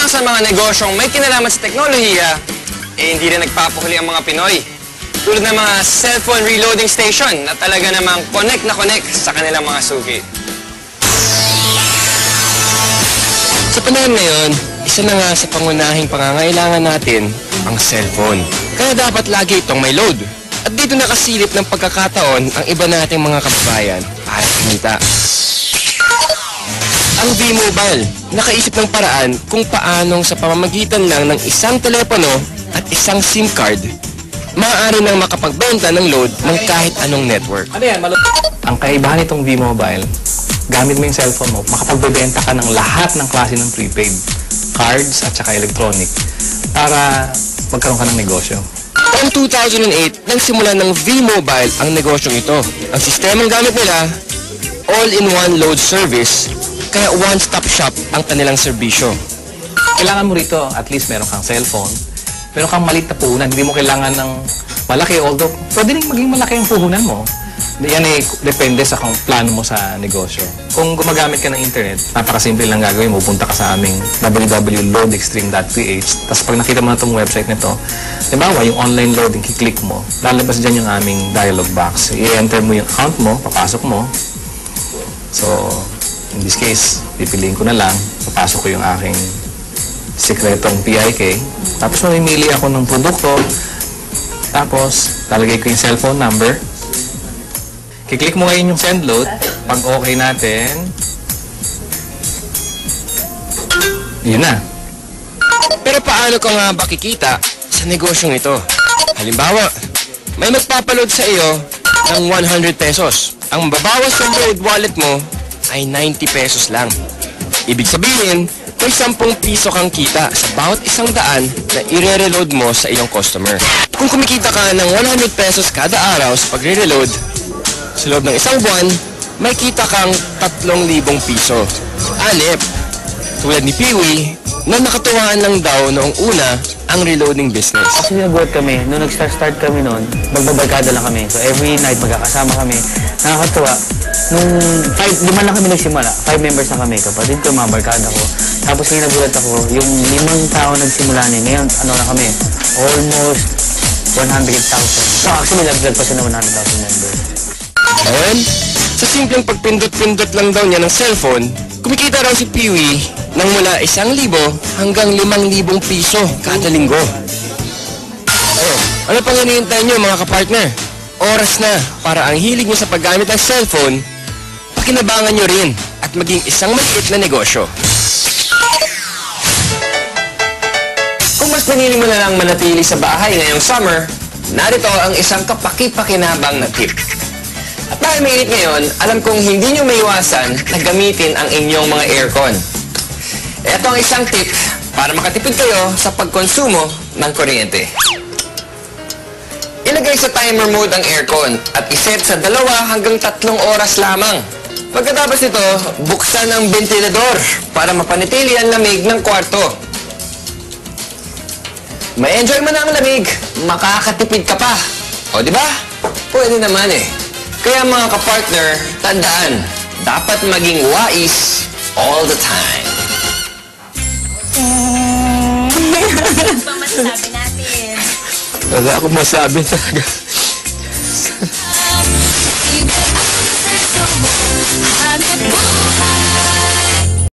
sa mga negosyong may kinalaman sa teknolohiya, hindi rin nagpapahuli ang mga Pinoy. Tulad ng mga cellphone reloading station na talaga namang connect na connect sa kanilang mga suki. Sa panahon ngayon, isa na nga sa pangunahing pangangailangan natin ang cellphone. Kaya dapat lagi itong may load. At dito nakasilip ng pagkakataon ang iba nating mga kababayan para kumita. Ang V-Mobile, nakaisip ng paraan kung paanong sa pamamagitan lang ng isang telepono at isang SIM card, maaari nang makapagbenta ng load ng kahit anong network. Ano yan? Ang kaibahan nitong V-Mobile, gamit mo yung cellphone mo, makapagbebenta ka ng lahat ng klase ng prepaid, cards at saka electronic, para magkaroon ka ng negosyo. Taong 2008, nagsimula ng V-Mobile ang negosyong ito. Ang sistemang gamit nila, all-in-one load service, kaya one-stop shop ang kanilang serbisyo. Kailangan mo rito, at least meron kang cellphone, meron kang maliit na puhunan, hindi mo kailangan ng malaki, although pwede rin maging malaki ang puhunan mo. Yan ay depende sa kung plano mo sa negosyo. Kung gumagamit ka ng internet, napakasimple lang gagawin mo. Punta ka sa aming www.loadextreme.ph. Tapos pag nakita mo na itong website nito, halimbawa yung online loading, kiklik mo, lalabas dyan yung aming dialog box. I-enter mo yung account mo, papasok mo. So, in this case, pipiliin ko na lang, papasok ko yung aking sikretong PIK. Tapos mamimili ako ng produkto. Tapos, lalagay ko yung cellphone number. Kiklik mo ngayon yung send load. Pag okay natin, yun na. Pero paano ka nga ba kikita sa negosyong ito? Halimbawa, may magpapaload sa iyo ng 100 pesos. Ang mababawas sa load wallet mo ay 90 pesos lang. Ibig sabihin, may 10 piso kang kita sa bawat 100 na i-reload mo sa iyong customer. Kung kumikita ka ng 100 pesos kada araw sa pagre-reload, sa loob ng isang buwan, may kita kang 3,000 piso. Anip, tulad ni Peewee, na nakatuwaan lang daw noong una ang reloading business. Kasi nagulat kami, nung nag-start kami noon, magbabarkada lang kami. So every night magkakasama kami. Nakakatuwa. Nung 5 lang kami nagsimula, 5 members na kami. Kapatid ko, mga barkada ko. Tapos ngayon nagulat ako, yung 5 tao nagsimula niya. Ngayon, ano na kami, almost 100,000. So actually, nag-vlog pa siya ng 100,000 members. Ngayon, sa simpleng pagpindot-pindot lang daw niya ng cellphone, kumikita raw si Peewee ng mula 1,000 hanggang 5,000 piso kada linggo. Ano pang hinihintay niyo mga kapartner? Oras na para ang hilig niyo sa paggamit ng cellphone, pakinabangan niyo rin at maging isang maliit na negosyo. Kung mas pinili mo na lang manatili sa bahay ngayong summer, narito ang isang kapaki-pakinabang na tip. At dahil mainit ngayon, alam kong hindi nyo maiwasan na gamitin ang inyong mga aircon. Ito ang isang tip para makatipid kayo sa pagkonsumo ng kuryente. Ilagay sa timer mode ang aircon at iset sa 2 hanggang 3 oras lamang. Pagkatapos nito, buksan ang ventilador para mapanatili ang lamig ng kwarto. May enjoy mo na ang lamig, makakatipid ka pa. O di ba? Pwede naman eh. Kaya mga kapartner, tandaan, dapat maging wais all the time. Ano ba masasabi natin? Wala akong masabi talaga.